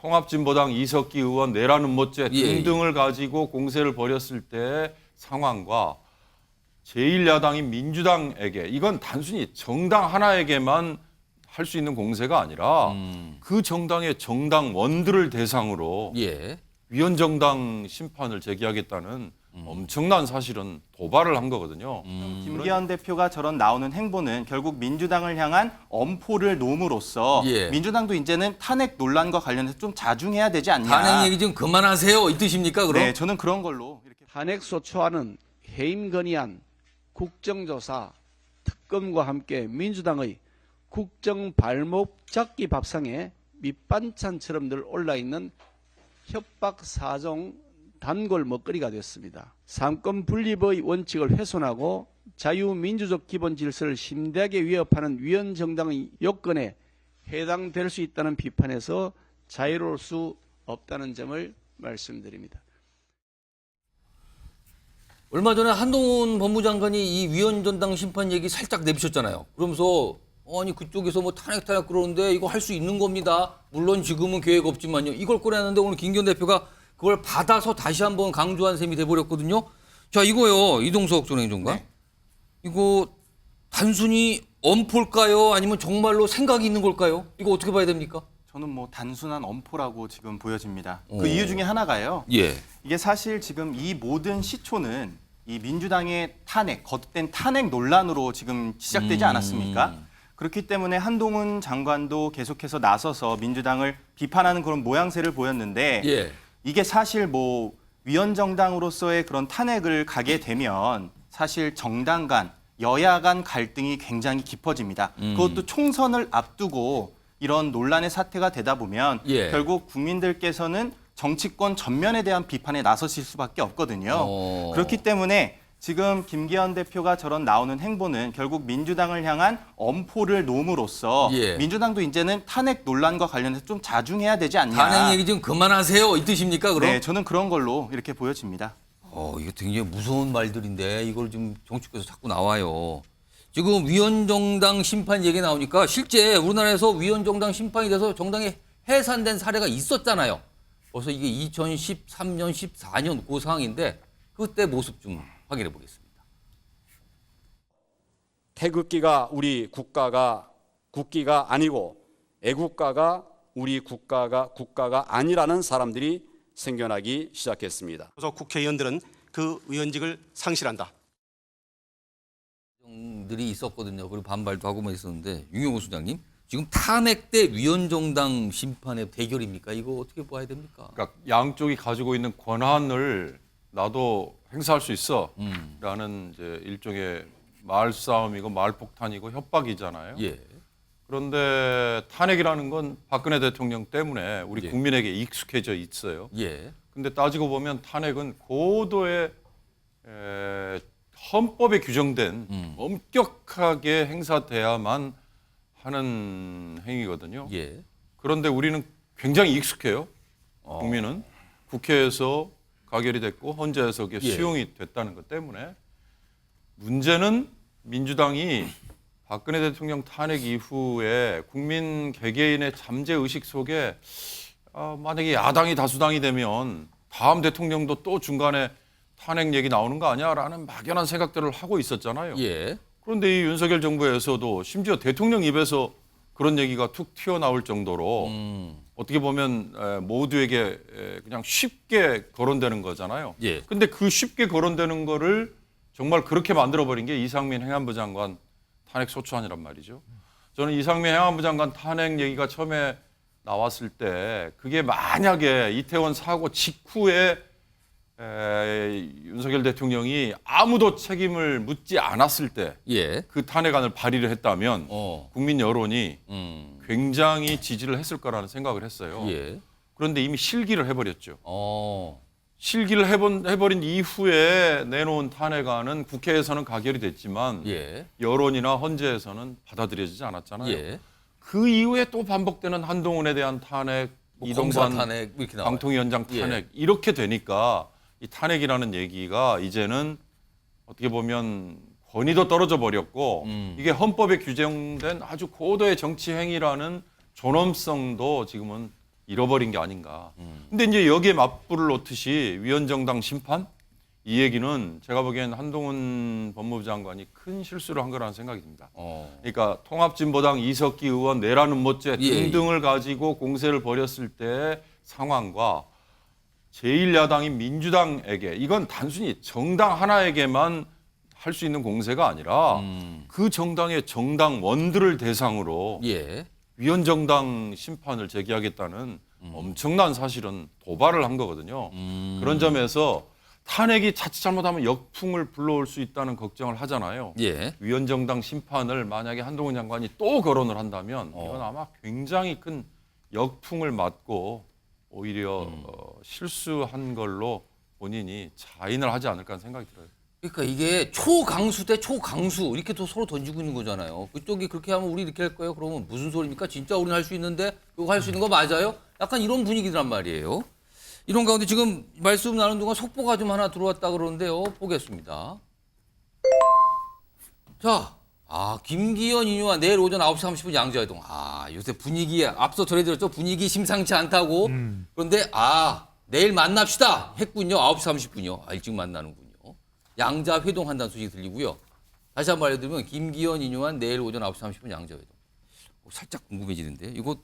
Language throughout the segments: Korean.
통합진보당 이석기 의원 내라는 못죄 예. 등등을 가지고 공세를 벌였을 때 상황과 제1야당인 민주당에게 이건 단순히 정당 하나에게만 할 수 있는 공세가 아니라 그 정당의 정당원들을 대상으로 예. 위헌정당 심판을 제기하겠다는 엄청난 사실은 도발을 한 거거든요. 김기현 대표가 저런 나오는 행보는 결국 민주당을 향한 엄포를 놓음으로써 예. 민주당도 이제는 탄핵 논란과 관련해서 좀 자중해야 되지 않냐. 탄핵 얘기 좀 그만하세요. 이 뜻입니까, 그럼? 네, 저는 그런 걸로 이렇게 탄핵소추안은 해임 건의안, 국정조사, 특검과 함께 민주당의 국정 발목 잡기 밥상에 밑반찬처럼 늘 올라있는 협박 사정 단골 먹거리가 됐습니다. 삼권 분립의 원칙을 훼손하고 자유민주적 기본 질서를 심대하게 위협하는 위헌정당의 요건에 해당될 수 있다는 비판에서 자유로울 수 없다는 점을 말씀드립니다. 얼마 전에 한동훈 법무장관이 이 위헌정당 심판 얘기 살짝 내비쳤잖아요. 그러면서 아니 그쪽에서 뭐 탄핵 그러는데 이거 할 수 있는 겁니다. 물론 지금은 계획 없지만요. 이걸 꺼내는데 오늘 김기현 대표가 그걸 받아서 다시 한번 강조한 셈이 돼버렸거든요. 자 이거요. 이동석 전 행정관. 네. 이거 단순히 엄포일까요? 아니면 정말로 생각이 있는 걸까요? 이거 어떻게 봐야 됩니까? 저는 뭐 단순한 엄포라고 지금 보여집니다. 그 이유 중에 하나가요. 예. 이게 사실 지금 이 모든 시초는 이 민주당의 탄핵, 거듭된 탄핵 논란으로 지금 시작되지 않았습니까? 그렇기 때문에 한동훈 장관도 계속해서 나서서 민주당을 비판하는 그런 모양새를 보였는데 예. 이게 사실 뭐 위헌정당으로서의 그런 탄핵을 가게 되면 사실 정당 간, 여야 간 갈등이 굉장히 깊어집니다. 그것도 총선을 앞두고 이런 논란의 사태가 되다 보면 예. 결국 국민들께서는 정치권 전면에 대한 비판에 나서실 수밖에 없거든요. 그렇기 때문에 지금 김기현 대표가 저런 나오는 행보는 결국 민주당을 향한 엄포를 놓음으로써 예. 민주당도 이제는 탄핵 논란과 관련해서 좀 자중해야 되지 않냐. 탄핵 얘기 좀 그만하세요. 이 뜻입니까, 그럼? 네, 저는 그런 걸로 이렇게 보여집니다. 이거 굉장히 무서운 말들인데 이걸 좀 정치권에서 자꾸 나와요. 지금 위헌정당 심판 얘기 나오니까 실제 우리나라에서 위헌정당 심판이 돼서 정당이 해산된 사례가 있었잖아요. 벌써 이게 2013년, 14년 그 상황인데 그때 모습 좀 확인해 보겠습니다. 태극기가 우리 국가가 아니고 애국가가 우리 국가가 아니라는 사람들이 생겨나기 시작했습니다. 그래서 국회의원들은 그 의원직을 상실한다. 들이 있었거든요. 그리고 반발도 하고 있었는데 윤영호 수장님 지금 탄핵 때 위헌정당 심판의 대결입니까? 이거 어떻게 봐야 됩니까? 그러니까 양쪽이 가지고 있는 권한을 나도 행사할 수 있어 라는 이제 일종의 말싸움이고 말폭탄이고 협박이잖아요. 예. 그런데 탄핵이라는 건 박근혜 대통령 때문에 우리 예. 국민에게 익숙해져 있어요. 예. 근데 따지고 보면 탄핵은 고도의 헌법에 규정된 엄격하게 행사돼야만 하는 행위거든요. 예. 그런데 우리는 굉장히 익숙해요. 국민은 국회에서 가결이 됐고 헌재에서 그게 예. 수용이 됐다는 것 때문에 문제는 민주당이 박근혜 대통령 탄핵 이후에 국민 개개인의 잠재 의식 속에 만약에 야당이 다수당이 되면 다음 대통령도 또 중간에 탄핵 얘기 나오는 거 아니야라는 막연한 생각들을 하고 있었잖아요. 예. 그런데 이 윤석열 정부에서도 심지어 대통령 입에서 그런 얘기가 툭 튀어나올 정도로 어떻게 보면 모두에게 그냥 쉽게 거론되는 거잖아요. 예. 근데 그 쉽게 거론되는 거를 정말 그렇게 만들어버린 게 이상민 행안부 장관 탄핵 소추안이란 말이죠. 저는 이상민 행안부 장관 탄핵 얘기가 처음에 나왔을 때 그게 만약에 이태원 사고 직후에 윤석열 대통령이 아무도 책임을 묻지 않았을 때 예. 그 탄핵안을 발의를 했다면 국민 여론이 굉장히 지지를 했을 거라는 생각을 했어요. 예. 그런데 이미 실기를 해버렸죠. 어. 실기를 해버린 이후에 내놓은 탄핵안은 국회에서는 가결이 됐지만 예. 여론이나 헌재에서는 받아들여지지 않았잖아요. 예. 그 이후에 또 반복되는 한동훈에 대한 탄핵, 검사 이동관 탄핵 이렇게 나와요. 방통위원장 예. 탄핵 이렇게 되니까 이 탄핵이라는 얘기가 이제는 어떻게 보면 권위도 떨어져 버렸고 이게 헌법에 규정된 아주 고도의 정치 행위라는 존엄성도 지금은 잃어버린 게 아닌가. 근데 이제 여기에 맞불을 놓듯이 위원정당 심판 이 얘기는 제가 보기엔 한동훈 법무부 장관이 큰 실수를 한 거라는 생각이 듭니다. 그러니까 통합진보당 이석기 의원 내라는 못죄 예. 등등을 가지고 공세를 벌였을 때 상황과 제1야당인 민주당에게 이건 단순히 정당 하나에게만 할 수 있는 공세가 아니라 그 정당의 정당원들을 대상으로 예. 위원정당 심판을 제기하겠다는 엄청난 사실은 도발을 한 거거든요. 그런 점에서 탄핵이 자칫 잘못하면 역풍을 불러올 수 있다는 걱정을 하잖아요. 예. 위원정당 심판을 만약에 한동훈 장관이 또 거론을 한다면 이건 아마 굉장히 큰 역풍을 맞고 오히려 실수한 걸로 본인이 자인을 하지 않을까 하는 생각이 들어요. 그러니까 이게 초강수 대 초강수 이렇게 또 서로 던지고 있는 거잖아요. 그쪽이 그렇게 하면 우리 이렇게 할 거예요. 그러면 무슨 소리입니까? 진짜 우리는 할 수 있는데 이거 할 수 있는 거 맞아요? 약간 이런 분위기란 말이에요. 이런 가운데 지금 말씀 나눈 동안 속보가 좀 하나 들어왔다 그러는데요. 보겠습니다. 자, 김기현 인요한 내일 오전 9시 30분 양재활동. 요새 분위기 앞서 전해드렸죠. 분위기 심상치 않다고. 그런데 내일 만납시다 했군요. 9시 30분이요. 일찍 만나는군요. 양자 회동한다는 소식이 들리고요. 다시 한번 알려드리면 김기현 인요한 내일 오전 9시 30분 양자 회동. 살짝 궁금해지는데 이거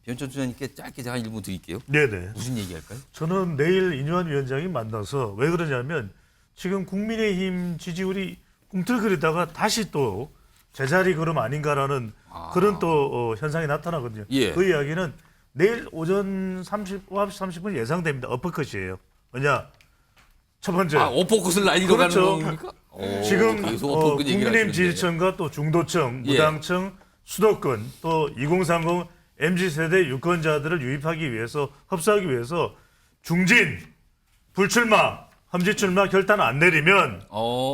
변천 수장님께 짧게 제가 한 1분 드릴게요. 네네. 무슨 얘기할까요? 저는 내일 인요한 위원장이 만나서 왜 그러냐면 지금 국민의힘 지지율이 꿈틀거리다가 다시 또 제자리 걸음 아닌가라는 그런 또 현상이 나타나거든요. 예. 그 이야기는 내일 오전 9시 30분 예상됩니다. 어퍼컷이에요. 뭐냐? 첫 번째. 오포컷을 날리러 그렇죠. 가는 겁니까? 지금 계속 오포컷 얘기를 국민의힘 하시는데. 지지층과 또 중도층, 예. 무당층, 수도권 또 2030 MZ세대 유권자들을 유입하기 위해서 흡수하기 위해서 중진, 불출마, 험지출마 결단 안 내리면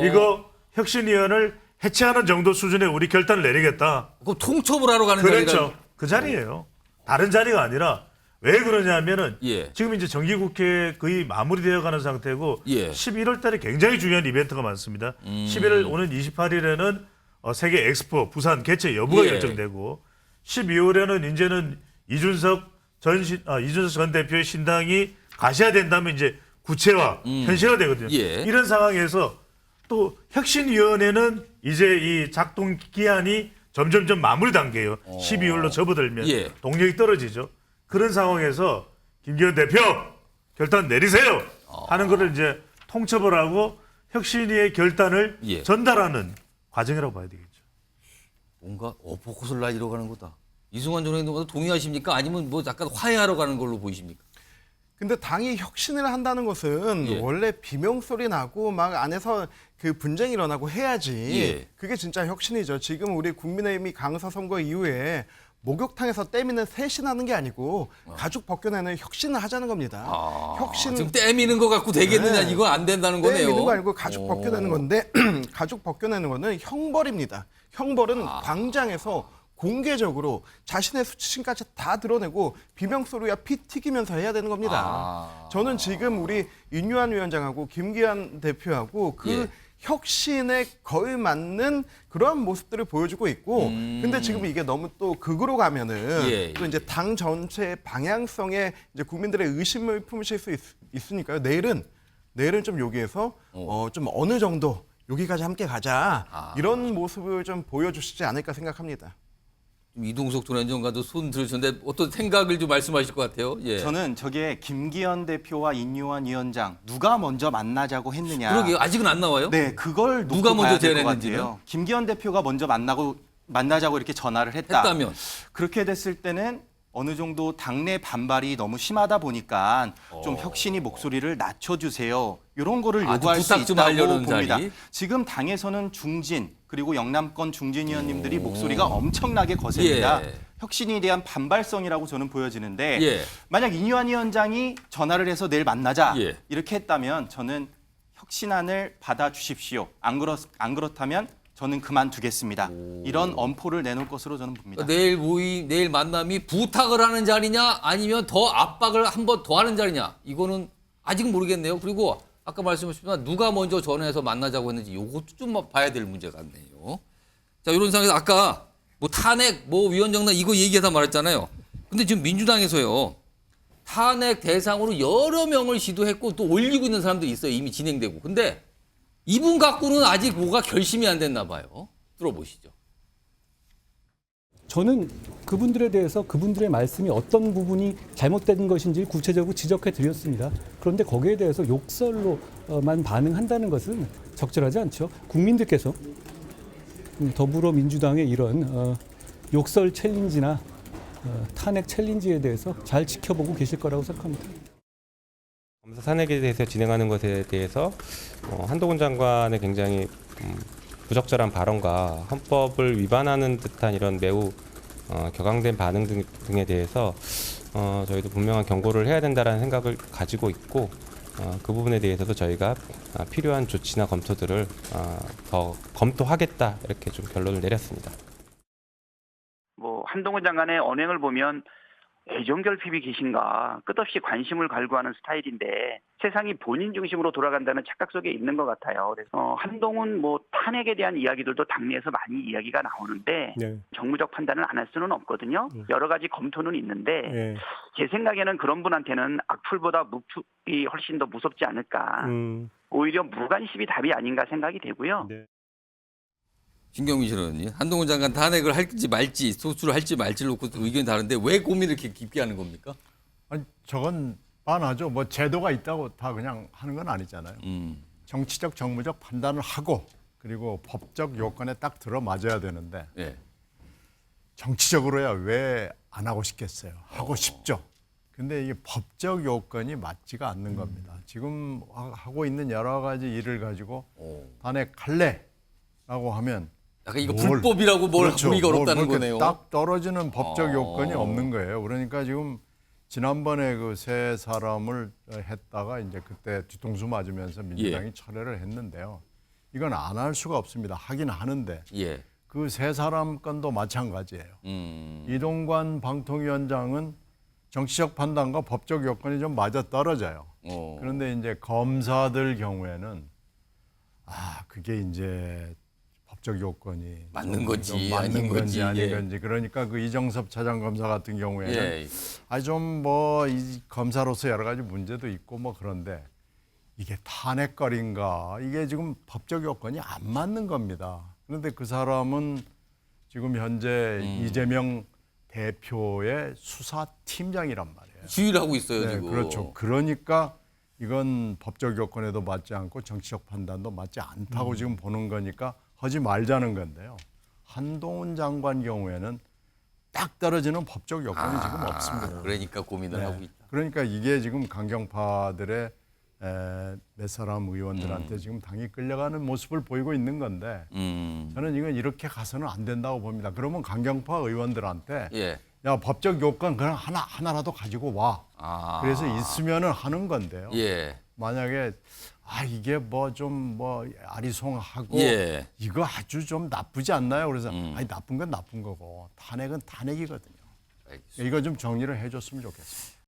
이거 혁신위원을 해체하는 정도 수준의 우리 결단을 내리겠다. 그럼 통첩을 하러 가는 그렇죠. 자리가 그 자리예요. 다른 자리가 아니라 왜 그러냐면은 예. 지금 이제 정기국회 거의 마무리되어 가는 상태고 예. 11월 달에 굉장히 중요한 이벤트가 많습니다. 11월 오는 28일에는 세계 엑스포 부산 개최 여부가 예. 결정되고 12월에는 이제는 이준석 전 대표의 신당이 가셔야 된다면 이제 구체화, 현실화되거든요. 예. 이런 상황에서 또 혁신위원회는 이제 이 작동 기한이 점점점 마무리 단계예요. 12월로 접어들면 예. 동력이 떨어지죠. 그런 상황에서 김기현 대표 결단 내리세요 하는 것을 이제 통첩을 하고 혁신위의 결단을 예. 전달하는 과정이라고 봐야 되겠죠. 뭔가 오포컷을 날리러 가는 거다. 이승환 전 행동과도 동의하십니까? 아니면 뭐 약간 화해하러 가는 걸로 보이십니까? 근데 당이 혁신을 한다는 것은 예. 원래 비명소리 나고 막 안에서 그 분쟁이 일어나고 해야지. 예. 그게 진짜 혁신이죠. 지금 우리 국민의힘이 강서 선거 이후에 목욕탕에서 때미는 쇄신하는 게 아니고 가죽 벗겨내는 혁신을 하자는 겁니다. 혁신 지금 떼미는 거 갖고 되겠느냐 네. 이건 안 된다는 거네요. 때미는 거 아니고 가죽 벗겨내는 건데 가죽 벗겨내는 거는 형벌입니다. 형벌은 광장에서 공개적으로 자신의 수치심까지 다 드러내고 비명소리와 피 튀기면서 해야 되는 겁니다. 저는 지금 우리 윤유한 위원장하고 김기현 대표하고 그 예. 혁신에 거의 맞는 그런 모습들을 보여주고 있고 근데 지금 이게 너무 또 극으로 가면은 예, 또 이제 당 전체의 방향성에 이제 국민들의 의심을 품으실 수 있으니까요. 내일은 좀 여기에서 좀 어느 정도 여기까지 함께 가자 이런 모습을 좀 보여주시지 않을까 생각합니다. 이동석 전 행정관도 손 들으셨는데 어떤 생각을 좀 말씀하실 것 같아요. 예. 저는 저게 김기현 대표와 인요한 위원장 누가 먼저 만나자고 했느냐. 그러게요. 아직은 안 나와요? 네, 그걸 놓고 누가 먼저 봐야 될 것 제안했는지는? 같아요. 김기현 대표가 먼저 만나자고 이렇게 전화를 했다면 그렇게 됐을 때는 어느 정도 당내 반발이 너무 심하다 보니까 좀 혁신이 목소리를 낮춰주세요. 이런 거를 요구할 수 부탁 좀 있다고 하려는 봅니다. 자리? 지금 당에서는 중진 그리고 영남권 중진 의원님들이 목소리가 엄청나게 거셉니다. 예. 혁신에 대한 반발성이라고 저는 보여지는데 예. 만약 인유한 위원장이 전화를 해서 내일 만나자 예. 이렇게 했다면 저는 혁신안을 받아주십시오. 안 그렇다면 저는 그만두겠습니다. 이런 엄포를 내놓을 것으로 저는 봅니다. 그러니까 내일 만남이 부탁을 하는 자리냐 아니면 더 압박을 한 번 더 하는 자리냐 이거는 아직은 모르겠네요. 그리고 아까 말씀하셨지만 누가 먼저 전화해서 만나자고 했는지 이것도 좀 봐야 될 문제 같네요. 자, 이런 상황에서 아까 뭐 탄핵, 뭐 위원정당 이거 얘기하다 말했잖아요. 근데 지금 민주당에서요. 탄핵 대상으로 여러 명을 시도했고 또 올리고 있는 사람들이 있어요. 이미 진행되고. 근데 이분 갖고는 아직 뭐가 결심이 안 됐나 봐요. 들어보시죠. 저는 그분들에 대해서 그분들의 말씀이 어떤 부분이 잘못된 것인지 구체적으로 지적해 드렸습니다. 그런데 거기에 대해서 욕설로만 반응한다는 것은 적절하지 않죠. 국민들께서 더불어민주당의 이런 욕설 챌린지나 탄핵 챌린지에 대해서 잘 지켜보고 계실 거라고 생각합니다. 검사 탄핵에 대해서 진행하는 것에 대해서 한동훈 장관의 굉장히 부적절한 발언과 헌법을 위반하는 듯한 이런 매우 격앙된 반응 등에 대해서 저희도 분명한 경고를 해야 된다라는 생각을 가지고 있고 그 부분에 대해서도 저희가 필요한 조치나 검토들을 더 검토하겠다 이렇게 좀 결론을 내렸습니다. 뭐 한동훈 장관의 언행을 보면 애정결핍이 계신가 끝없이 관심을 갈구하는 스타일인데 세상이 본인 중심으로 돌아간다는 착각 속에 있는 것 같아요. 그래서 한동훈 뭐 탄핵에 대한 이야기들도 당내에서 많이 이야기가 나오는데 네. 정무적 판단을 안 할 수는 없거든요. 여러 가지 검토는 있는데 네. 제 생각에는 그런 분한테는 악플보다 무플이 훨씬 더 무섭지 않을까. 오히려 무관심이 답이 아닌가 생각이 되고요. 네. 신경민 실장님, 한동훈 장관 탄핵을 할지 말지, 소추를 할지 말지를 놓고 의견이 다른데 왜 고민을 이렇게 깊게 하는 겁니까? 아니, 저건 뻔하죠. 뭐 제도가 있다고 다 그냥 하는 건 아니잖아요. 정치적, 정무적 판단을 하고 그리고 법적 요건에 딱 들어맞아야 되는데 예. 정치적으로야 왜 안 하고 싶겠어요. 하고 싶죠. 근데 이게 법적 요건이 맞지가 않는 겁니다. 지금 하고 있는 여러 가지 일을 가지고 탄핵할래라고 하면 약간 이거 불법이라고 뭘 보기가 어렵다는 거네요. 딱 떨어지는 법적 요건이 없는 거예요. 그러니까 지금 지난번에 그 세 사람을 했다가 이제 그때 뒤통수 맞으면서 민주당이 철회를 했는데요. 이건 안 할 수가 없습니다. 하긴 하는데 예. 그 세 사람 건도 마찬가지예요. 이동관 방통위원장은 정치적 판단과 법적 요건이 좀 맞아 떨어져요. 그런데 이제 검사들 경우에는 그게 이제 법적 요건이 맞는 건지 맞는 아닌 건지 아닌 예. 건지 그러니까 그 이정섭 차장검사 같은 경우에는 예. 좀 뭐 이 검사로서 여러 가지 문제도 있고 뭐 그런데 이게 탄핵거리인가 이게 지금 법적 요건이 안 맞는 겁니다. 그런데 그 사람은 지금 현재 이재명 대표의 수사팀장이란 말이에요. 지휘를 하고 있어요, 네, 지금. 그렇죠. 그러니까 이건 법적 요건에도 맞지 않고 정치적 판단도 맞지 않다고 지금 보는 거니까 하지 말자는 건데요. 한동훈 장관 경우에는 딱 떨어지는 법적 요건이 지금 없습니다. 그러니까 고민을 하고 있다. 그러니까 이게 지금 강경파들의 몇 사람 의원들한테 지금 당이 끌려가는 모습을 보이고 있는 건데 저는 이건 이렇게 가서는 안 된다고 봅니다. 그러면 강경파 의원들한테 예. 야 법적 요건 그냥 하나라도 가지고 와. 그래서 있으면은 하는 건데요. 예. 만약에 이게 뭐 좀 아리송하고 예. 이거 아주 좀 나쁘지 않나요? 그래서 나쁜 건 나쁜 거고 탄핵은 탄핵이거든요. 알겠습니다. 이거 좀 정리를 해줬으면 좋겠습니다.